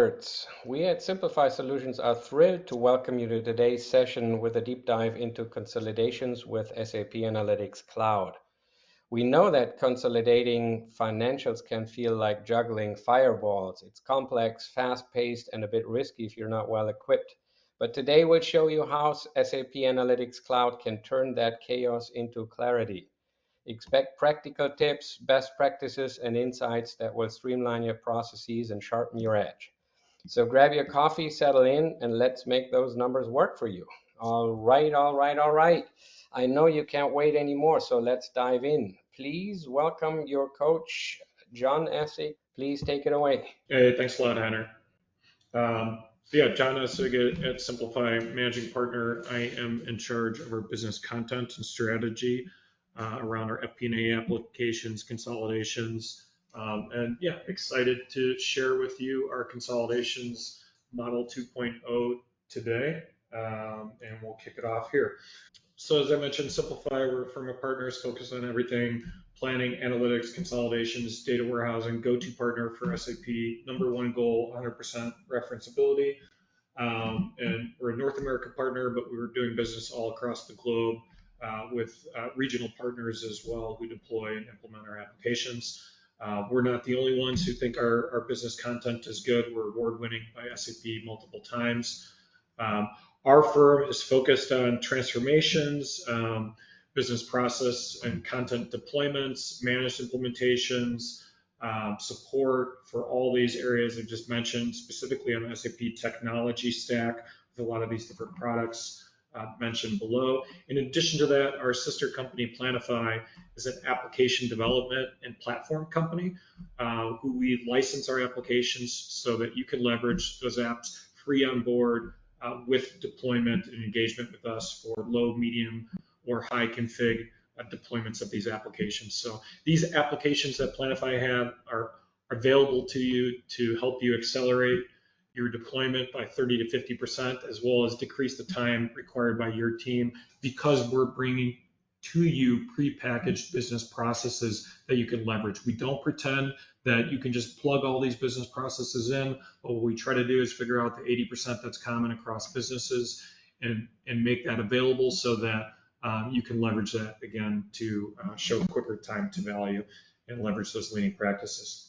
experts. We at Simplify Solutions are thrilled to welcome you to today's session with a deep dive into consolidations with SAP Analytics Cloud. We know that consolidating financials can feel like juggling fireballs. It's complex, fast-paced, and a bit risky if you're not well equipped. But today we'll show you how SAP Analytics Cloud can turn that chaos into clarity. Expect practical tips, best practices, and insights that will streamline your processes and sharpen your edge. So grab your coffee, settle in, and let's make those numbers work for you. All right. I know you can't wait anymore, so let's dive in. Please welcome your coach, John Essig. Please take it away. Hey, thanks a lot, Henner. John Essig at Simplify, managing partner. I am in charge of our business content and strategy around our FP&A applications, consolidations, excited to share with you our consolidations model 2.0 today, and we'll kick it off here. So as I mentioned, Simplify, we're a firm of partners focused on everything planning, analytics, consolidations, data warehousing, go-to partner for SAP. Number one goal, 100% referenceability. And we're a North American partner, but we're doing business all across the globe with regional partners as well who deploy and implement our applications. We're not the only ones who think our business content is good. We're award-winning by SAP multiple times. Our firm is focused on transformations, business process and content deployments, managed implementations, support for all these areas I've just mentioned, specifically on the SAP technology stack with a lot of these different products mentioned below. In addition to that, our sister company, PlaniFi, is an application development and platform company who we license our applications so that you can leverage those apps free on board with deployment and engagement with us for low, medium, or high config deployments of these applications. So these applications that PlaniFi have are available to you to help you accelerate your deployment by 30 to 50%, as well as decrease the time required by your team, because we're bringing to you prepackaged business processes that you can leverage. We don't pretend that you can just plug all these business processes in, but what we try to do is figure out the 80% that's common across businesses and make that available so that you can leverage that again to show quicker time to value and leverage those leading practices.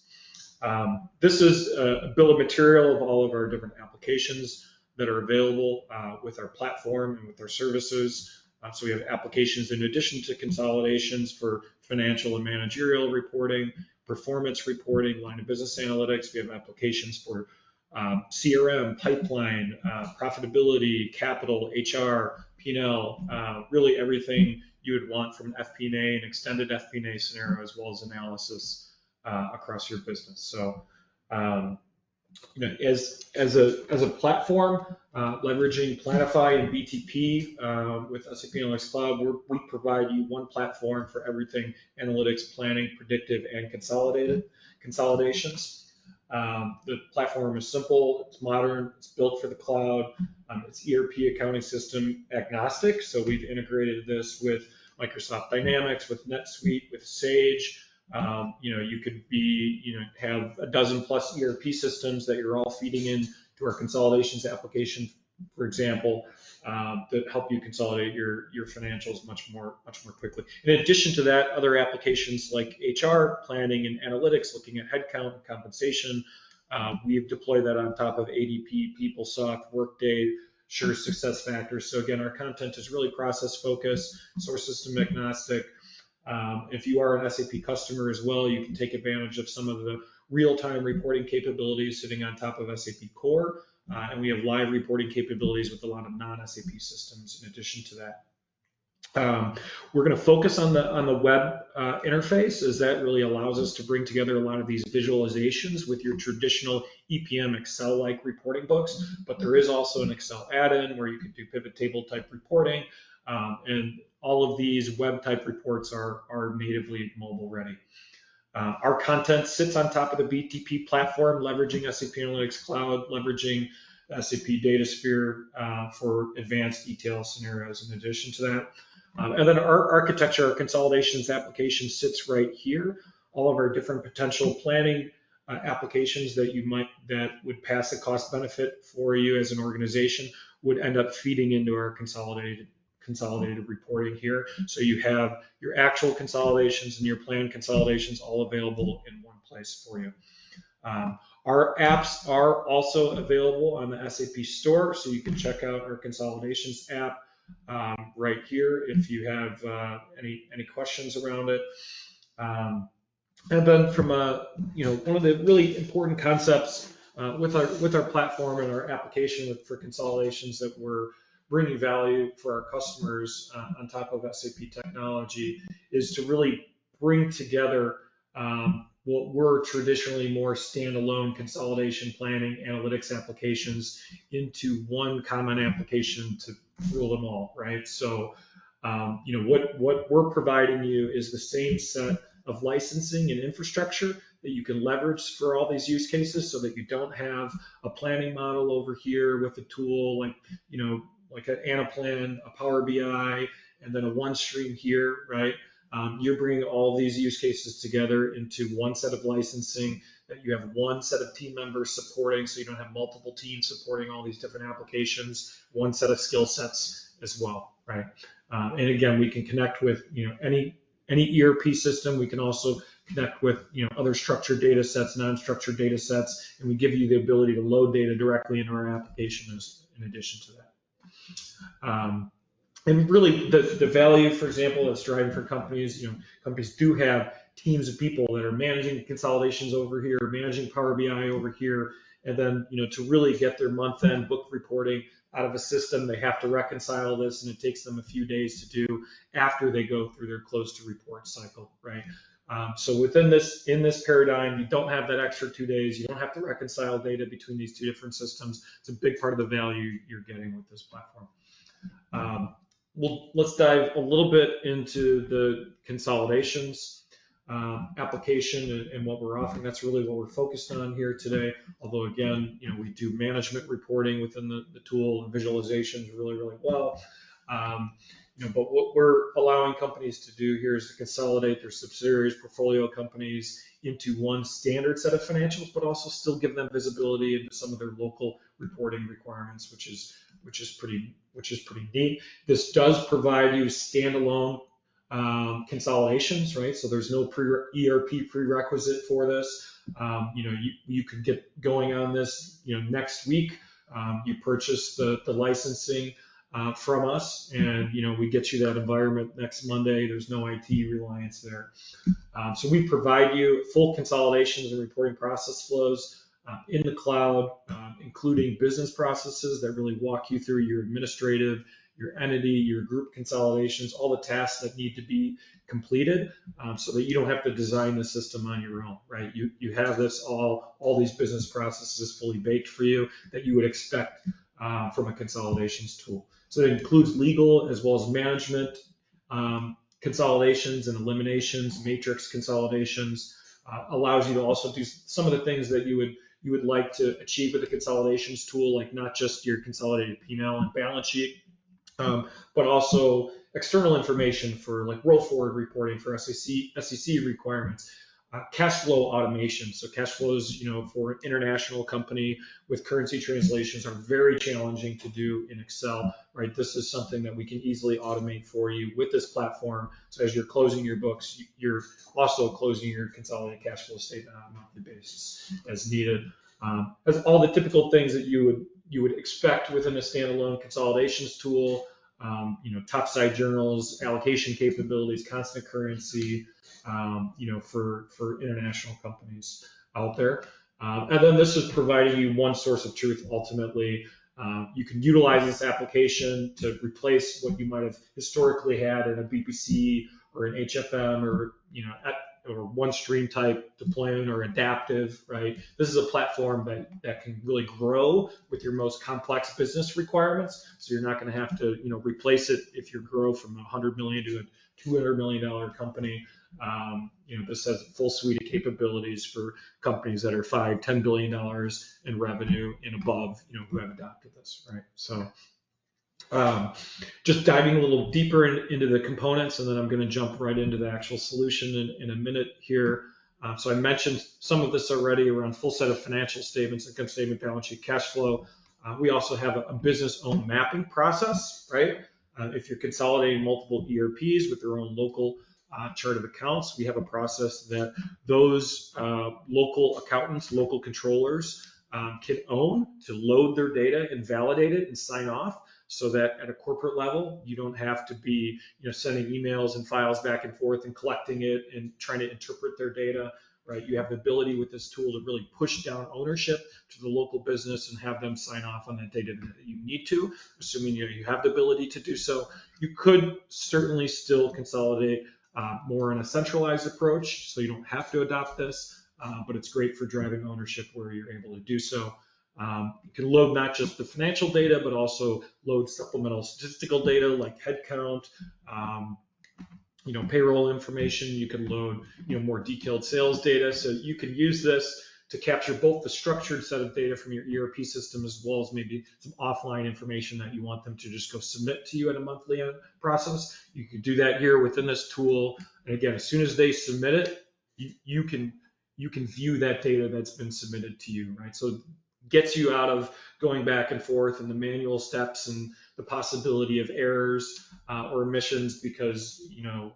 This is a bill of material of all of our different applications that are available with our platform and with our services. So we have applications in addition to consolidations for financial and managerial reporting, performance reporting, line of business analytics. We have applications for CRM, pipeline, profitability, capital, HR, P&L, really everything you would want from an FP&A and extended FP&A scenario, as well as analysis across your business. So as a platform, leveraging PlaniFi and BTP with SAP Analytics Cloud, we provide you one platform for everything analytics, planning, predictive, and consolidations. The platform is simple, it's modern, it's built for the cloud, it's ERP accounting system agnostic. So we've integrated this with Microsoft Dynamics, with NetSuite, with Sage. You could have a dozen plus ERP systems that you're all feeding in to our consolidations application, for example, that help you consolidate your financials much more quickly. In addition to that, other applications like HR, planning, and analytics, looking at headcount and compensation, we've deployed that on top of ADP, PeopleSoft, Workday, Sure SuccessFactors. So again, our content is really process focused, source system agnostic. If you are an SAP customer as well, you can take advantage of some of the real-time reporting capabilities sitting on top of SAP Core, and we have live reporting capabilities with a lot of non-SAP systems in addition to that. We're going to focus on the web interface, as that really allows us to bring together a lot of these visualizations with your traditional EPM Excel-like reporting books, but there is also an Excel add-in where you can do pivot table type reporting, and all of these web type reports are natively mobile ready. Our content sits on top of the BTP platform, leveraging SAP Analytics Cloud, leveraging SAP DataSphere for advanced ETL scenarios in addition to that. And then our architecture, our consolidations application sits right here. All of our different potential planning applications that would pass a cost benefit for you as an organization would end up feeding into our consolidated reporting here. So you have your actual consolidations and your planned consolidations all available in one place for you. Our apps are also available on the SAP Store, so you can check out our Consolidations app right here if you have any questions around it. And then from one of the really important concepts with our platform and our application for consolidations that we're bringing value for our customers on top of SAP technology is to really bring together what were traditionally more standalone consolidation planning analytics applications into one common application to rule them all, right? So, what we're providing you is the same set of licensing and infrastructure that you can leverage for all these use cases, so that you don't have a planning model over here with a tool like an Anaplan, a Power BI, and then a OneStream here, right? You're bringing all these use cases together into one set of licensing that you have one set of team members supporting, so you don't have multiple teams supporting all these different applications, one set of skill sets as well, right? And again, we can connect with any ERP system. We can also connect with other structured data sets, non-structured data sets, and we give you the ability to load data directly into our application in addition to that. And really, the value, for example, that's driving for companies, companies do have teams of people that are managing consolidations over here, managing Power BI over here, and then, to really get their month-end book reporting out of a system, they have to reconcile this, and it takes them a few days to do after they go through their close-to-report cycle, right? So in this paradigm, you don't have that extra 2 days. You don't have to reconcile data between these two different systems. It's a big part of the value you're getting with this platform. Let's dive a little bit into the consolidations application and what we're offering. That's really what we're focused on here today. Although again, we do management reporting within the tool and visualizations really, really well. But what we're allowing companies to do here is to consolidate their subsidiaries, portfolio companies into one standard set of financials, but also still give them visibility into some of their local reporting requirements, which is pretty neat. This does provide you standalone consolidations, right? So there's no ERP prerequisite for this. You could get going on this, next week. You purchase the licensing from us, and we get you that environment next Monday. There's no IT reliance there. So we provide you full consolidations and reporting process flows in the cloud, including business processes that really walk you through your administrative, your entity, your group consolidations, all the tasks that need to be completed, so that you don't have to design the system on your own, right? You have this all these business processes fully baked for you that you would expect from a consolidations tool. So it includes legal as well as management consolidations and eliminations, matrix consolidations, allows you to also do some of the things that you would like to achieve with the consolidations tool, like not just your consolidated P&L and balance sheet, but also external information for like roll forward reporting for SEC requirements. Cash flow automation. So cash flows, for an international company with currency translations are very challenging to do in Excel, right? This is something that we can easily automate for you with this platform. So as you're closing your books, you're also closing your consolidated cash flow statement on a monthly basis as needed. As all the typical things that you would expect within a standalone consolidations tool, top-side journals, allocation capabilities, constant currency, for international companies out there. And then this is providing you one source of truth ultimately. You can utilize this application to replace what you might have historically had in a BPC or an HFM or or OneStream type deployment or adaptive, right? This is a platform that can really grow with your most complex business requirements. So you're not going to have to replace it if you grow from $100 million to a $200 million company. This has a full suite of capabilities for companies that are $5–10 billion in revenue and above, who have adopted this, right? So just diving a little deeper into the components, and then I'm going to jump right into the actual solution in a minute here. So I mentioned some of this already around full set of financial statements, income statement, balance sheet, cash flow. We also have a business-owned mapping process, right? If you're consolidating multiple ERPs with their own local chart of accounts, we have a process that those local accountants, local controllers can own to load their data and validate it and sign off, so that at a corporate level, you don't have to be sending emails and files back and forth and collecting it and trying to interpret their data, right? You have the ability with this tool to really push down ownership to the local business and have them sign off on that data that you need to, assuming you have the ability to do so. You could certainly still consolidate more on a centralized approach, so you don't have to adopt this, but it's great for driving ownership where you're able to do so. You can load not just the financial data, but also load supplemental statistical data like headcount, payroll information. You can load, more detailed sales data. So you can use this to capture both the structured set of data from your ERP system, as well as maybe some offline information that you want them to just go submit to you in a monthly process. You can do that here within this tool. And again, as soon as they submit it, you can view that data that's been submitted to you, right? So gets you out of going back and forth and the manual steps and the possibility of errors or omissions, because you're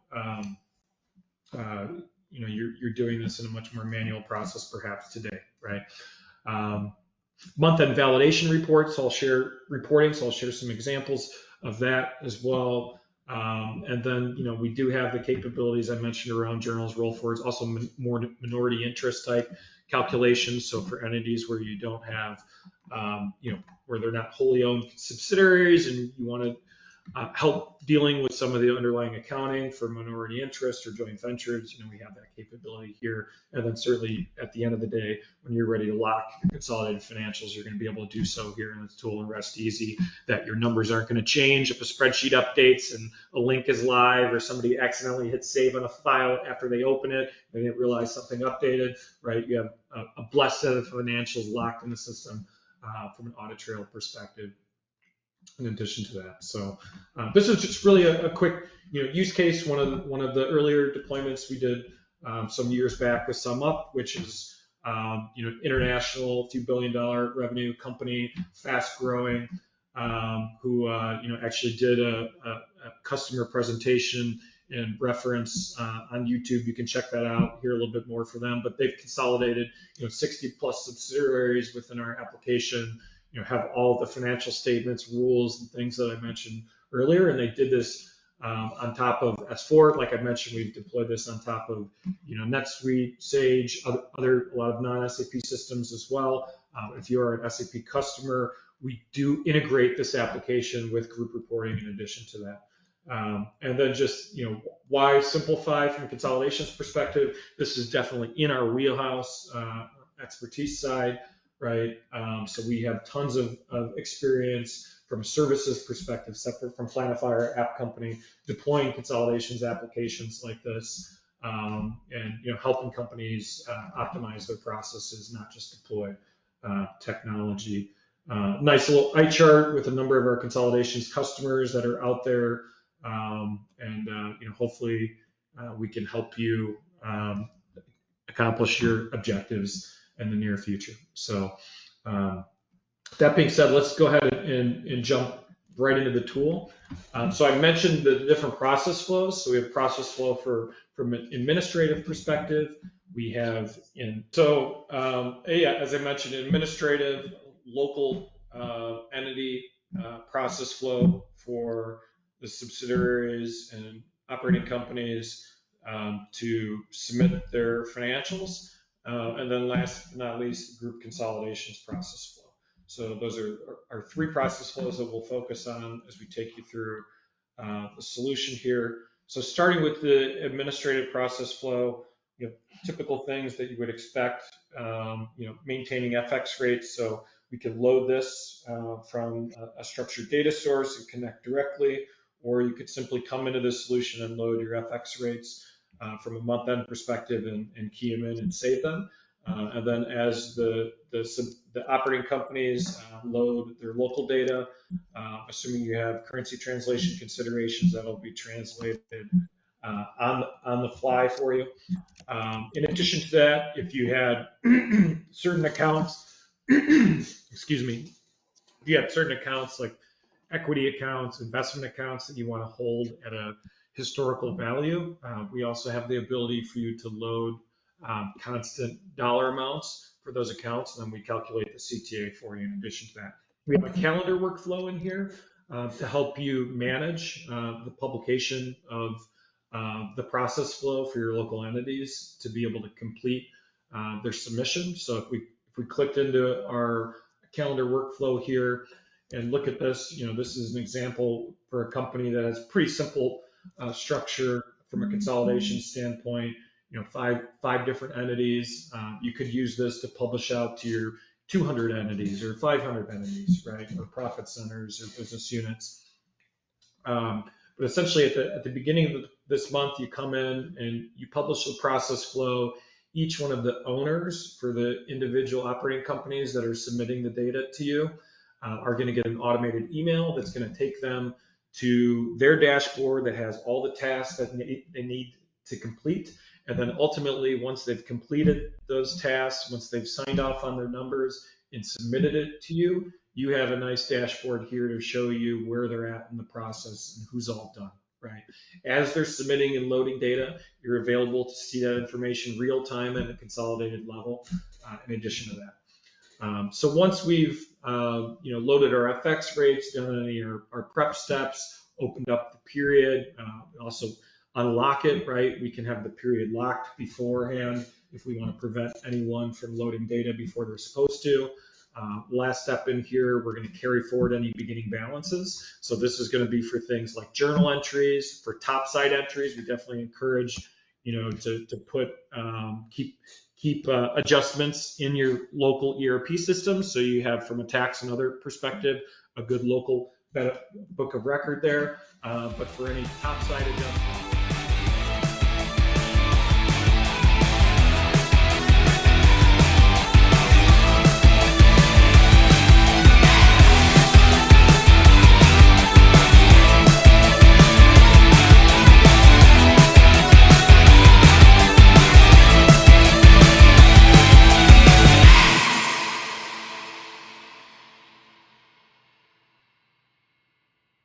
doing this in a much more manual process perhaps today, right? Month-end validation reports, I'll share some examples of that as well. And then, we do have the capabilities I mentioned around journals, roll forwards, also more minority interest type calculations. So for entities where you don't have, where they're not wholly owned subsidiaries, and you want to help dealing with some of the underlying accounting for minority interest or joint ventures, we have that capability here. And then certainly at the end of the day, when you're ready to lock your consolidated financials, you're going to be able to do so here in this tool and rest easy that your numbers aren't going to change if a spreadsheet updates and a link is live, or somebody accidentally hits save on a file after they open it, they didn't realize something updated, right? You have a blessed set of financials locked in the system from an audit trail perspective. In addition to that, so this is just really a quick use case. One of the earlier deployments we did some years back with SumUp, which is international, few $billion revenue company, fast growing, who actually did a customer presentation and reference on YouTube. You can check that out, hear a little bit more for them. But they've consolidated 60 plus subsidiaries within our application. Have all the financial statements, rules, and things that I mentioned earlier, and they did this on top of S4. Like I mentioned, we've deployed this on top of NetSuite, Sage, a lot of non-SAP systems as well. If you are an SAP customer, we do integrate this application with group reporting in addition to that. And then just why simplify from a consolidations perspective? This is definitely in our wheelhouse expertise side. Right, so we have tons of experience from a services perspective, separate from PlaniFi, our app company, deploying consolidations applications like this, and helping companies optimize their processes, not just deploy technology. Nice little eye chart with a number of our consolidations customers that are out there, and hopefully we can help you accomplish your objectives in the near future. So that being said, let's go ahead and jump right into the tool. So I mentioned the different process flows. So we have process flow from an administrative perspective. We have as I mentioned, administrative local entity process flow for the subsidiaries and operating companies to submit their financials. And then last but not least, group consolidations process flow. So those are our three process flows that we'll focus on as we take you through the solution here. So starting with the administrative process flow, typical things that you would expect, maintaining FX rates. So we can load this from a structured data source and connect directly, or you could simply come into the solution and load your FX rates from a month-end perspective and key them in and save them. And then as the operating companies load their local data, assuming you have currency translation considerations, that'll be translated on the fly for you. In addition to that, if you had certain accounts, excuse me, if you had certain accounts like equity accounts, investment accounts that you want to hold at a historical value, we also have the ability for you to load constant dollar amounts for those accounts, and then we calculate the CTA for you in addition to that. We have a calendar workflow in here to help you manage the publication of the process flow for your local entities to be able to complete their submission. So if we clicked into our calendar workflow here and look at this, this is an example for a company that has pretty simple structure from a consolidation standpoint. Five different entities. You could use this to publish out to your 200 entities or 500 entities, right? Or profit centers or business units. But essentially at the beginning of this month, you come in and you publish the process flow. Each one of the owners for the individual operating companies that are submitting the data to you are going to get an automated email that's going to take them to their dashboard that has all the tasks that they need to complete. And then ultimately, once they've completed those tasks, once they've signed off on their numbers and submitted it to you, you have a nice dashboard here to show you where they're at in the process and who's all done, right? As they're submitting and loading data, you're available to see that information real time at a consolidated level in addition to that. So once we've loaded our FX rates, done any of our prep steps, opened up the period, also unlock it, right? We can have the period locked beforehand if we want to prevent anyone from loading data before they're supposed to. Last step in here, we're going to carry forward any beginning balances. So this is going to be for things like journal entries, for topside entries. We definitely encourage, to put keep adjustments in your local ERP system. So you have, from a tax and other perspective, a good local book of record there. But for any topside adjustments,